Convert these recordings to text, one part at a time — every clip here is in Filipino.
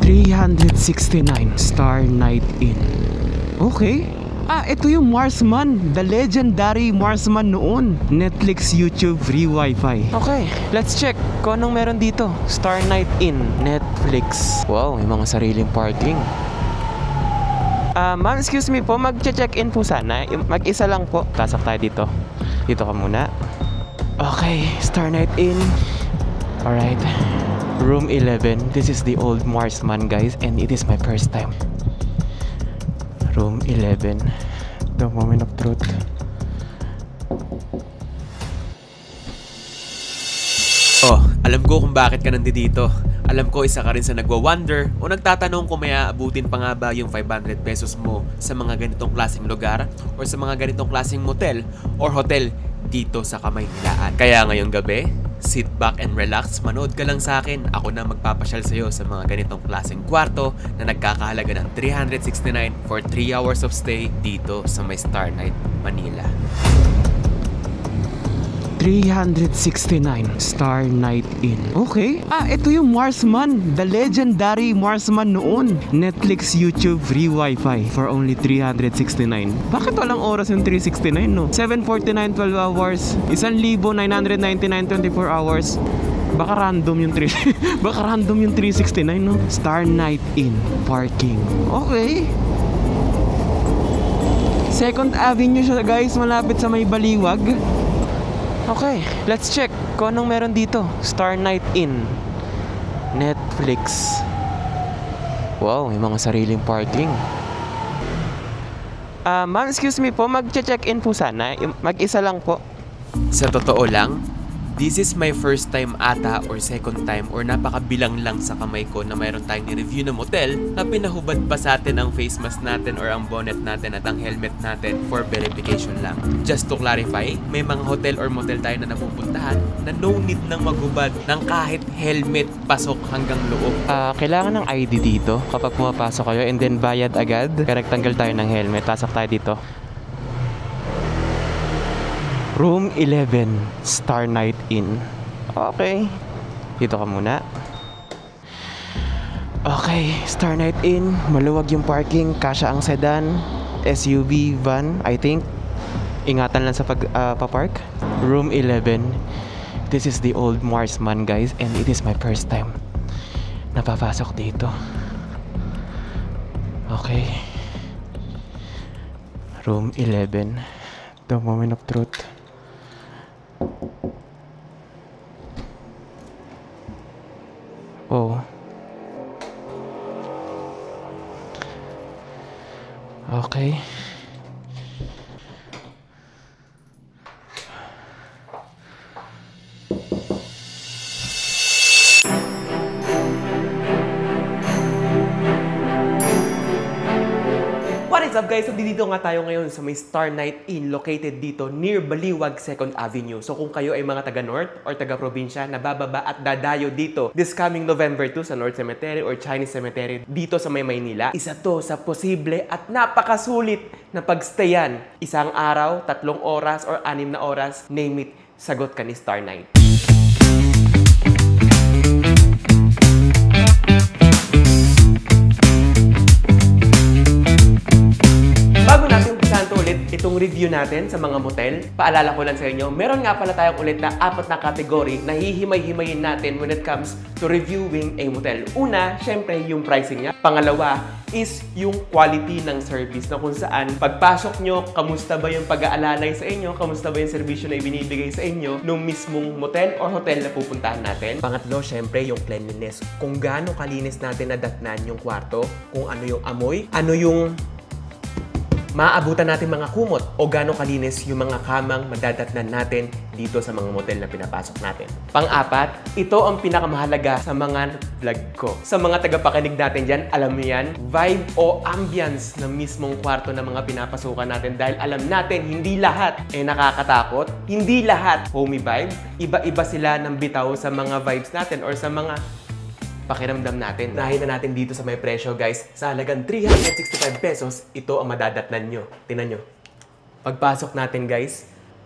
369 Star Night Inn. Okay. Ito yung Marsman, the legendary Marsman noon. Netflix, YouTube, free wifi. Okay, let's check kung anong meron dito. Star Night Inn, Netflix. Wow, may mga sariling parking. Ma'am, excuse me po, mag-check-in po sana. Mag-isa lang po. Pasok tayo dito. Dito ka muna. Okay, Star Night Inn. Alright. Room 11. This is the old Marsman, guys, and it is my first time. Room 11. The moment of truth. Oh, alam ko kung bakit ka nandito. Alam ko isa ka rin sa nagwa-wonder o nagtatanong kung may aabutin pa nga ba yung 500 pesos mo sa mga ganitong klaseng lugar or sa mga ganitong klaseng motel or hotel dito sa Kamaynilaan. Kaya ngayong gabi, sit back and relax, manood ka lang sa akin. Ako na magpapasyal sa'yo sa mga ganitong klaseng kwarto na nagkakahalaga ng 369 for 3 hours of stay dito sa may Star Night, Manila. 369 Star Night Inn. Okay. Ito yung Marsman, the legendary Marsman noon. Netflix, YouTube, free wifi for only 369. Bakit walang oras yung 369, no? 749, 12 hours. 1,999, 24 hours. Baka random yung 369, no? Star Night Inn, parking. Okay. Second Avenue siya, guys, malapit sa may Baliwag. Okay, let's check kung anong meron dito. Star Night Inn, Netflix. Wow, may mga sariling parking. Ma'am, excuse me po, mag-check-in po sana. Mag-isa lang po. Sa totoo lang, this is my first time ata or second time or napakabilang lang sa kamay ko na mayroon tayong ni-review na motel na pinahubad pa sa atin ang face mask natin or ang bonnet natin at ang helmet natin for verification lang. Just to clarify, may mga hotel or motel tayo na napupuntahan na no need nang maghubad ng kahit helmet pasok hanggang loob. Kailangan ng ID dito kapag pumapasok kayo and then bayad agad. Kaya nagtanggal tayo ng helmet, pasok tayo dito. Room 11, Star Night Inn. Okay. Dito ka muna. Okay, Star Night Inn. Maluwag yung parking. Kasya ang sedan. SUV, van, I think. Ingatan lang sa pagpapark. Room 11. This is the old Marsman, guys. And it is my first time napapasok dito. Okay. Room 11. The moment of truth. Oh. Okay. What is up, guys? So dito nga tayo ngayon sa may Star Night Inn located dito near Baliwag 2nd Avenue. So kung kayo ay mga taga-North or taga-probinsya na bababa at dadayo dito this coming November 2 sa North Cemetery or Chinese Cemetery dito sa may Maynila, isa to sa posible at napakasulit na pagstayan. Isang araw, 3 oras or 6 na oras, name it, sagot ka ni Star Night. Bago natin umpisahan to ulit itong review natin sa mga motel, paalala ko lang sa inyo, meron nga pala tayong ulit na 4 na category na hihimay-himayin natin when it comes to reviewing a motel. Una, syempre yung pricing niya. Pangalawa is yung quality ng service na kung saan pagpasok nyo, kamusta ba yung pag-aalalay sa inyo, kamusta ba yung servisyo na ibinibigay sa inyo nung mismong motel or hotel na pupuntahan natin. Pangatlo, syempre yung cleanliness. Kung gaano kalinis natin nadatnan yung kwarto, kung ano yung amoy, ano yung maaabutan natin mga kumot o gaano kalinis yung mga kamang madadatnan natin dito sa mga motel na pinapasok natin. Pang-apat, ito ang pinakamahalaga sa mga vlog ko. Sa mga tagapakinig natin dyan, alam niyo yan, vibe o ambience ng mismong kwarto na mga pinapasukan natin dahil alam natin hindi lahat nakakatakot, hindi lahat homey vibe, iba-iba sila ng bitaw sa mga vibes natin or sa mga pakiramdam natin. Dahil na natin dito sa may presyo, guys, sa halagang 365 pesos, ito ang madadatnan nyo. Tingnan nyo. Pagpasok natin, guys,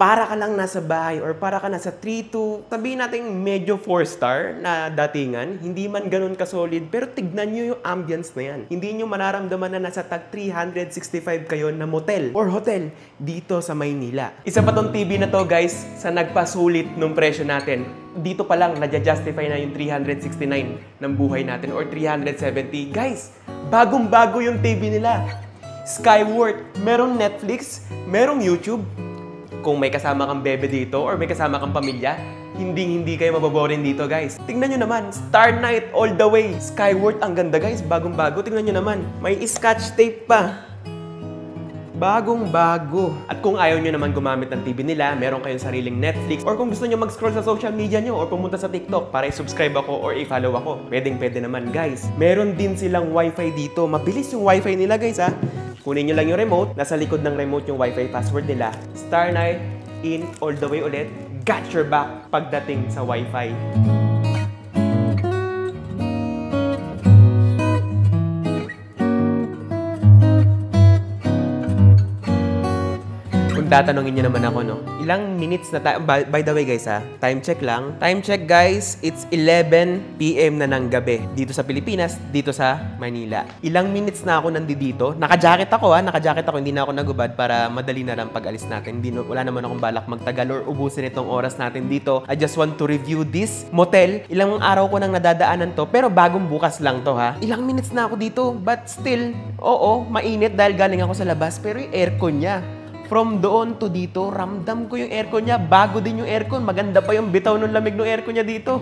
para ka lang nasa bahay or para ka nasa 3 to, sabihin natin medyo 4-star na datingan, hindi man ganun ka-solid, pero tignan nyo yung ambience na yan. Hindi nyo manaramdaman na nasa tag 365 kayo na motel or hotel dito sa Maynila. Isa pa tong TV na to guys, sa nagpasulit nung presyo natin. Dito pa lang, nadja-justify na yung 369 ng buhay natin or 370. Guys, bagong-bago yung TV nila. Skyward, merong Netflix, merong YouTube. Kung may kasama kang bebe dito or may kasama kang pamilya, hindi kayo mababorin dito guys. Tingnan nyo naman, Star Night all the way. Skyward, ang ganda guys, bagong-bago. Tingnan nyo naman, may scotch tape pa. Bagong-bago. At kung ayaw nyo naman gumamit ng TV nila, meron kayong sariling Netflix, or kung gusto nyo mag-scroll sa social media nyo or pumunta sa TikTok para i-subscribe ako or i-follow ako, pwede naman guys. Meron din silang wifi dito. Mabilis yung wifi nila guys ha. Kunin nyo lang yung remote. Nasa likod ng remote yung wifi password nila. Star Night in all the way ulit. Got your back pagdating sa wifi. Tatanungin niyo naman ako, no? Ilang minutes na tayo? By the way, guys, ha? Time check lang. Time check, guys. It's 11 PM na ng gabi. Dito sa Pilipinas, dito sa Manila. Ilang minutes na ako nandito. Naka-jacket ako, ha? Naka-jacket ako. Hindi na ako nagubad para madali na lang pag-alis natin. Wala naman akong balak magtagal or ubusin itong oras natin dito. I just want to review this motel. Ilang araw ko nang nadadaanan to, pero bagong bukas lang to, ha? Ilang minutes na ako dito, but still, oo, mainit dahil galing ako sa labas, pero yung aircon niya. From doon to dito, ramdam ko yung aircon niya. Bago din yung aircon. Maganda pa yung bitaw ng lamig ng aircon niya dito.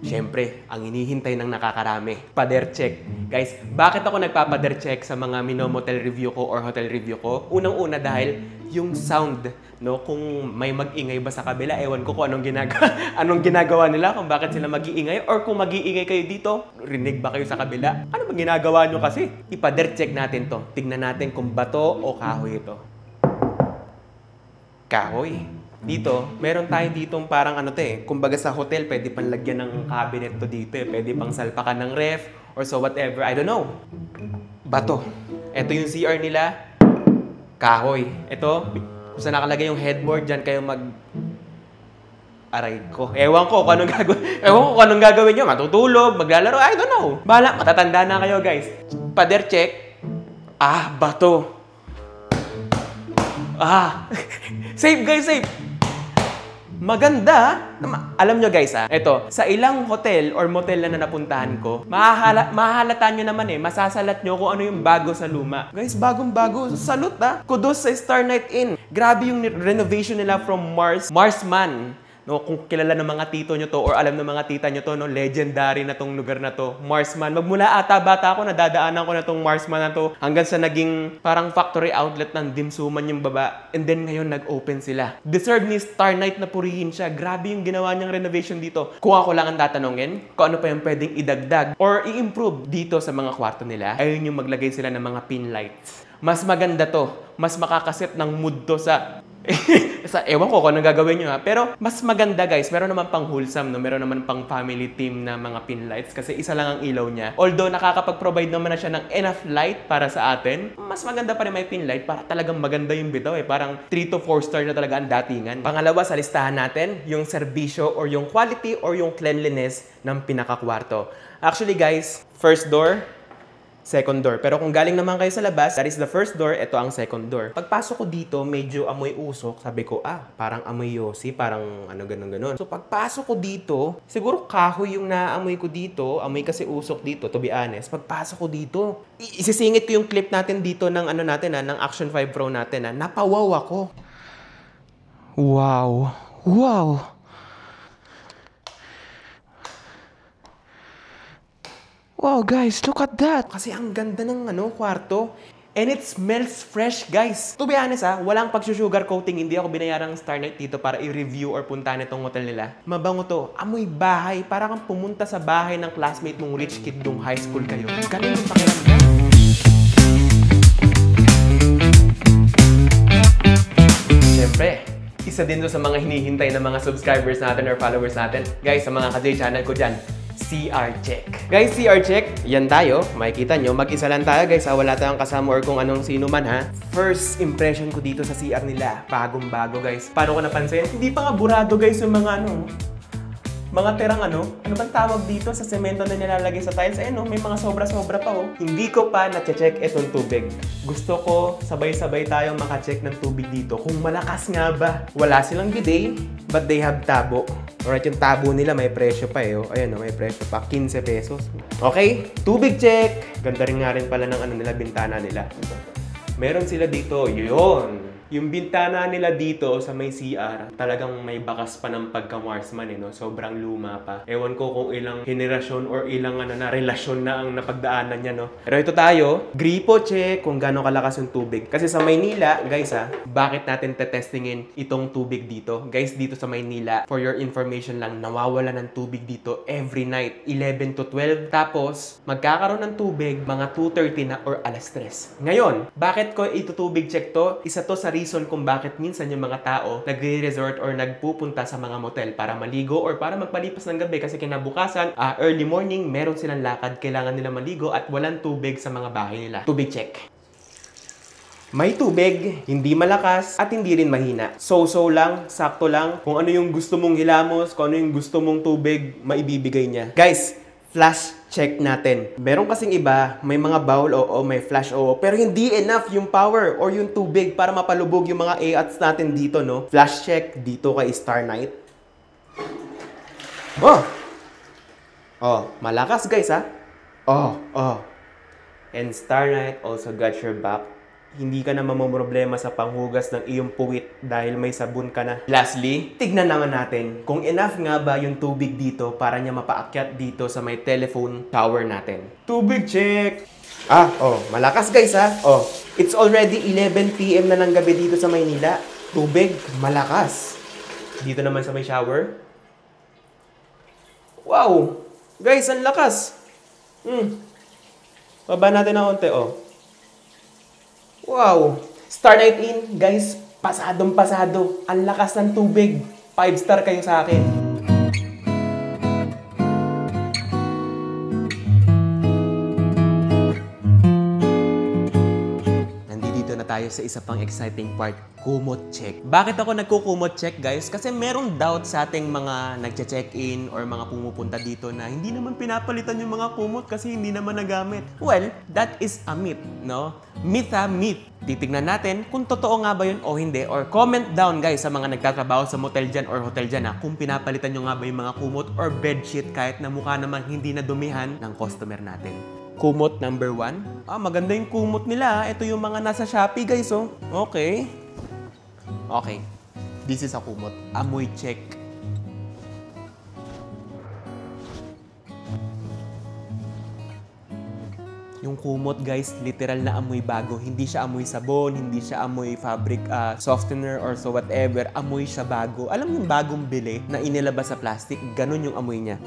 Siyempre, ang hinihintay ng nakakarami, pader check. Guys, bakit ako nagpapader check sa mga minomotel review ko or hotel review ko? Unang-una dahil yung sound, no? Kung may mag-ingay ba sa kabila, ewan ko kung anong ginagawa nila, kung bakit sila mag-iingay, or kung mag-iingay kayo dito, rinig ba kayo sa kabila? Ano bang ginagawa nyo kasi? Ipader check natin to. Tignan natin kung bato o kahoy ito. Kahoy. Dito, meron tayo ditong parang ano to eh. Kumbaga sa hotel, pwede pang lagyan ng cabinet to dito eh. Pwede pang salpakan ng ref or so whatever. I don't know. Bato. Ito yung CR nila. Kahoy. Ito, kung saan nakalagay yung headboard, dyan kayo aray ko. Ewan ko kung anong gagawin nyo. Matutulog, maglalaro, I don't know. Bahala, matatanda na kayo guys. Pader check. Bato. Safe guys, safe. Maganda. Alam nyo guys eto, sa ilang hotel or motel na napuntahan ko, mahahalata nyo naman masasalat nyo kung ano yung bago sa luma. Guys, bagong-bago. Salute Kudos sa Star Night Inn. Grabe yung renovation nila from Marsman. No, kung kilala ng mga tito nyo to or alam ng mga tita nyo to, no, legendary na tong lugar na to, Marsman. Magmula bata ako, nadadaanan ko na tong Marsman na to hanggang sa naging parang factory outlet ng dimsuman yung baba. And then ngayon nag-open sila. Deserve ni Star Night na purihin siya. Grabe yung ginawa niyang renovation dito. Kung ako lang ang tatanungin, kung ano pa yung pwedeng idagdag or i-improve dito sa mga kwarto nila, ayun yung maglagay sila ng mga pin lights. Mas maganda to. Mas makakaset ng mood to sa ewan ko kung anong gagawin nyo pero mas maganda guys, meron naman pang wholesome, no? Meron naman pang family theme na mga pin lights kasi isa lang ang ilaw niya. Although nakakapag-provide naman na siya ng enough light para sa atin, mas maganda pa rin may pin light para talagang maganda yung bitaw parang 3 to 4 star na talaga ang datingan. Pangalawa sa listahan natin, yung serbisyo or yung quality or yung cleanliness ng pinakakwarto. Actually guys, first door, second door. Pero kung galing naman kayo sa labas, that is the first door, ito ang second door. Pagpasok ko dito, medyo amoy usok. Sabi ko, parang amoy yosi, parang ano ganon. So pagpasok ko dito, siguro kahoy yung naamoy ko dito, amoy kasi usok dito, to be honest. Pagpasok ko dito, isisingit ko yung clip natin dito ng ano natin ng Action 5 Pro natin napawaw ako. Wow. Wow. Wow, guys, look at that! Kasi ang ganda ng kwarto. And it smells fresh, guys. To be honest walang pag-sugar coating. Hindi ako binayarang Star Night dito para i-review or puntahan itong hotel nila. Mabango to. Amoy bahay. Parang kang pumunta sa bahay ng classmate mong rich kid nung high school kayo. Ganun yung pakiramdam. Siyempre, isa din to sa mga hinihintay ng mga subscribers natin or followers natin. Guys, sa mga ka-J channel ko dyan, CR check. Guys, CR check. Yan tayo. Makikita nyo. Mag-isa lang tayo guys. Wala tayong kasama or kung anong sino man ha. First impression ko dito sa CR nila. Bagong-bago guys. Paano ko napansin? Hindi pa nga burado guys yung mga mga terang ano bang tawag dito sa semento na nilalagay sa tiles? Ayun, may mga sobra-sobra pa oh. Hindi ko pa na-check itong tubig. Gusto ko sabay-sabay tayong maka-check ng tubig dito kung malakas nga ba. Wala silang bidet, but they have tabo. Alright, yung tabo nila may presyo pa eh. Oh. Ayun, may presyo pa. 15 pesos. Okay, tubig check. Ganda rin nga rin pala ng nila, bintana nila. Meron sila dito, yun. Yung bintana nila dito sa may CR, talagang may bakas pa ng pagka-Marsman no? Sobrang luma pa. Ewan ko kung ilang henerasyon or ilang na relasyon na ang napagdaanan niya, no? Pero ito tayo, gripo check kung gaano kalakas yung tubig. Kasi sa Maynila, guys bakit natin tetestingin itong tubig dito? Guys, dito sa Maynila, for your information lang, nawawala ng tubig dito every night, 11 to 12. Tapos, magkakaroon ng tubig mga 2:30 na or alas 3. Ngayon, bakit ko itutubig check to? Isa to sa reason kung bakit minsan yung mga tao nagre-resort or nagpupunta sa mga motel para maligo or para magpalipas ng gabi kasi kinabukasan, early morning, meron silang lakad, kailangan nila maligo at walang tubig sa mga bahay nila. Tubig check. May tubig, hindi malakas at hindi rin mahina. So-so lang, sakto lang. Kung ano yung gusto mong hilamos, kung ano yung gusto mong tubig, maibibigay niya. Guys, flash check natin. Meron kasing iba, may mga bowl, oo, may flash, oo. Pero hindi enough yung power or yung tubig para mapalubog yung mga AATs natin dito, no? Flash check dito kay Star Night. Oh, malakas guys, ha? Oh. And Star Night also got your back. Hindi ka na mamumroblema sa panghugas ng iyong puwit dahil may sabon ka na. Lastly, tignan naman natin kung enough nga ba yung tubig dito para niya mapaakyat dito sa may telephone tower natin. Tubig check! Malakas guys ha. It's already 11 PM na ng gabi dito sa Maynila. Tubig, malakas. Dito naman sa may shower. Wow! Guys, ang lakas! Baba natin ng konti, Wow! Star Night In, guys, pasadong-pasado. Ang lakas ng tubig. 5-star kayo sa akin. Nandito na tayo sa isa pang exciting part, kumot check. Bakit ako nagkukumot check, guys? Kasi merong doubt sa ating mga nagche-check-in or mga pumupunta dito na hindi naman pinapalitan yung mga kumot kasi hindi naman nagamit. Well, that is a myth, no? Myth. Titignan natin kung totoo nga ba yun o hindi. Or comment down guys sa mga nagtatrabaho sa motel dyan or hotel dyan kung pinapalitan nyo nga ba yung mga kumot or bedsheet kahit na mukha naman hindi nadumihan ng customer natin. Kumot number 1. Maganda yung kumot nila. Ito yung mga nasa Shopee guys, oh. Okay. This is a kumot. Amoy check. Yung kumot guys, literal na amoy bago. Hindi siya amoy sabon, hindi siya amoy fabric softener or so whatever. Amoy siya bago. Alam yung bagong bili na inilabas sa plastic, ganun yung amoy niya.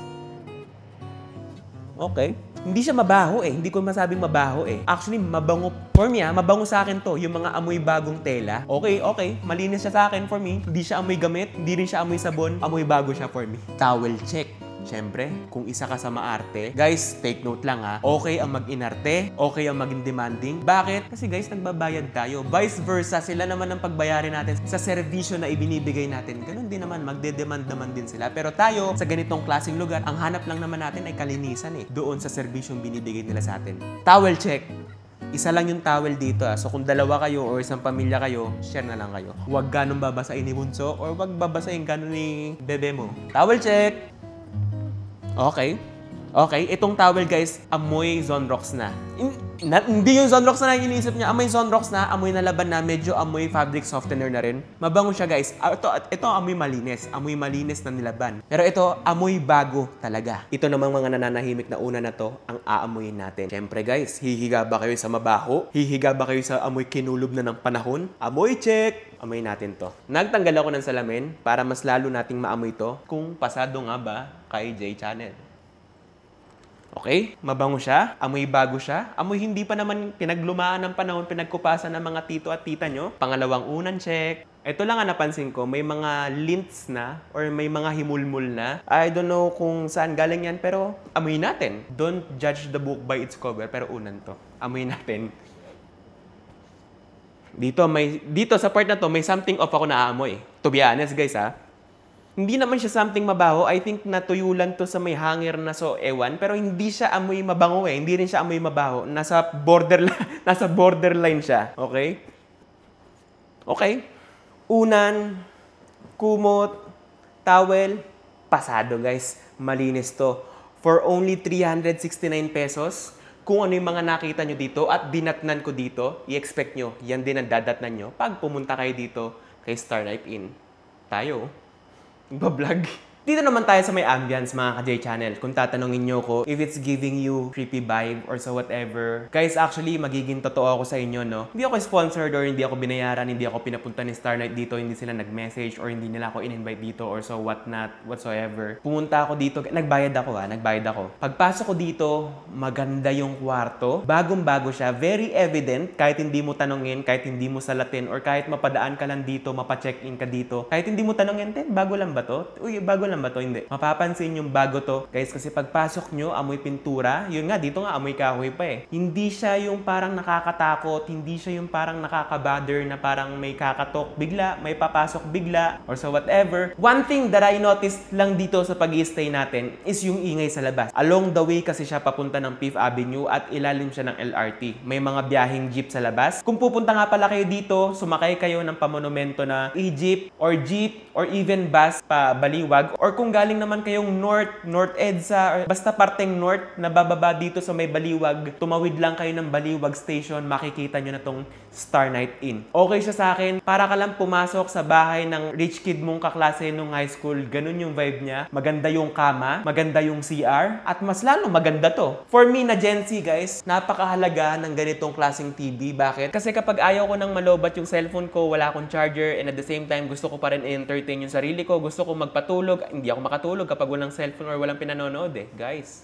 Okay. Hindi siya mabaho Hindi ko masabing mabaho Actually, mabango. For me mabango sa akin to. Yung mga amoy bagong tela. Okay. Malinis siya sa akin for me. Hindi siya amoy gamit. Hindi rin siya amoy sabon. Amoy bago siya for me. Towel check. Siyempre, kung isa ka sa maarte, guys, take note lang okay ang mag-inarte, okay ang maging demanding. Bakit? Kasi guys, nagbabayad tayo. Vice versa, sila naman ang pagbayarin natin sa serbisyo na ibinibigay natin. Ganun din naman, magde-demand naman din sila. Pero tayo, sa ganitong klaseng lugar, ang hanap lang naman natin ay kalinisan doon sa serbisyong binibigay nila sa atin. Towel check. Isa lang yung towel dito So kung dalawa kayo or isang pamilya kayo, share na lang kayo. Huwag ganun babasahin ni Bunso or huwag babasahin ganun ni bebe mo. Towel check. Okay, itong towel guys, amoy Zonrox na. Hindi yung Zonrox na iniisip niya, amoy Zonrox na, amoy na laban na, medyo amoy fabric softener na rin. Mabango siya guys. Ito amoy malinis na nilaban. Pero ito, amoy bago talaga. Ito namang mga nananahimik na una na to, ang aamoyin natin. Siyempre guys, hihiga ba kayo sa mabaho? Hihiga ba kayo sa amoy kinulob na ng panahon? Amoy check! Amoy natin to. Nagtanggal ako ng salamin para mas lalo nating maamoy to kung pasado nga ba kay J Channel. Okay? Mabango siya, amoy bago siya, amoy hindi pa naman pinaglumaan ng panahon, pinagkupasan ng mga tito at tita nyo. Pangalawang unan check. Ito lang ang napansin ko, may mga lints na or may mga himulmul na. I don't know kung saan galing yan, pero amoy natin. Don't judge the book by its cover, pero unan to. Amoy natin. Dito sa part na to, may something off ako na amoy. To be honest guys hindi naman siya something mabaho. I think natuyulan to sa may hanger na so ewan. Pero hindi siya amoy mabango Hindi rin siya amoy mabaho. Nasa borderline siya. Okay? Okay. Unan, kumot, towel, pasado guys. Malinis to. For only 369 pesos. Kung ano yung mga nakita nyo dito at dinatnan ko dito, i-expect nyo, yan din ang dadatnan nyo pag pumunta kayo dito kay Star Night Inn. Tayo. Vlog. Dito naman tayo sa may ambience mga ka-J Channel. Kung tatanungin nyo ko if it's giving you creepy vibe or so whatever. Guys, actually, magiging totoo ako sa inyo, no? Hindi ako sponsored or hindi ako binayaran, hindi ako pinapunta ni Star Night dito, hindi sila nag-message or hindi nila ako in-invite dito or so whatnot, whatsoever. Pumunta ako dito, nagbayad ako. Pagpasok ko dito, maganda yung kwarto. Bagong-bago siya, very evident, kahit hindi mo tanungin, kahit hindi mo salatin, or kahit mapadaan ka lang dito, mapacheck-in ka dito. Kahit hindi mo tanungin, bago lang ba to? Uy, bago lang ba to? Hindi. Mapapansin yung bago to. Guys, kasi pagpasok nyo, amoy pintura. Yun nga, dito nga, amoy kahoy pa Hindi siya yung parang nakakatakot. Hindi siya yung parang nakakabother na parang may kakatok bigla, may papasok bigla, or so whatever. One thing that I noticed lang dito sa pag-i-stay natin is yung ingay sa labas. Along the way kasi siya papunta ng Fifth Avenue at ilalim siya ng LRT. May mga biyaheng jeep sa labas. Kung pupunta nga pala kayo dito, sumakay kayo ng pamonumento na e-jeep or jeep or even bus pa Baliwag, or kung galing naman kayong North EDSA, or basta parteng North na bababa dito sa may Baliwag, tumawid lang kayo ng Baliwag Station, makikita nyo na tong Star Night Inn. Okay siya sa akin, para ka lang pumasok sa bahay ng rich kid mong kaklase nung high school, ganun yung vibe niya. Maganda yung kama, maganda yung CR, at mas lalo maganda to. For me na Gen Z guys, napakahalaga ng ganitong klaseng TV. Bakit? Kasi kapag ayaw ko nang malobat yung cellphone ko, wala akong charger, and at the same time gusto ko pa rin i-entertain yung sarili ko, gusto ko magpatulog, hindi ako makatulog kapag walang cellphone or walang pinanonood guys.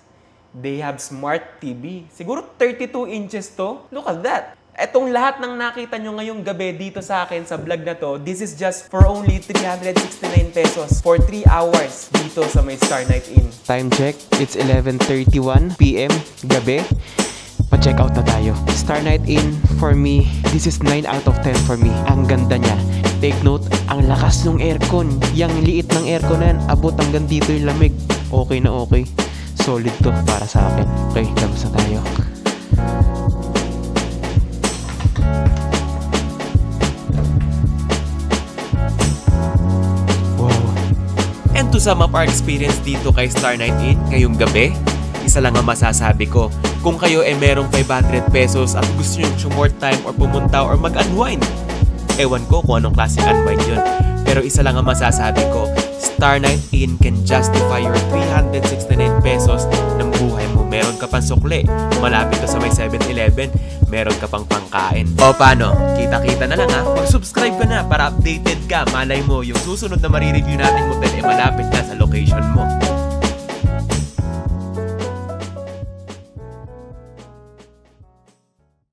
They have smart TV. Siguro 32 inches to. Look at that. Etong lahat ng nakita nyo ngayong gabi dito sa akin sa vlog na to, this is just for only 369 pesos for 3 hours dito sa may Star Night Inn. Time check, it's 11:31 PM gabi. Pa-check out na tayo. Star Night Inn, for me, this is 9 out of 10 for me. Ang ganda niya. Take note, ang lakas ng aircon. Yang liit ng aircon na yan, abot hanggang dito yung lamig. Okay na okay. Solid to para sa akin. Okay, labas na tayo. Wow. And to sum up our experience dito kay Star Night Inn ngayong gabi, isa lang ang masasabi ko. Kung kayo ay merong 500 pesos at gusto nyo short time or pumunta or mag-unwind, ewan ko kung anong klaseng unwind yun. Pero isa lang ang masasabi ko, Star Night Inn can justify your 369 pesos ng buhay mo. Meron ka pang sukli, malapit ka sa may 7-Eleven, meron ka pang pangkain. O paano? Kita-kita na lang Mag-subscribe ka na para updated ka. Malay mo, yung susunod na marireview natin motel malapit na sa location mo.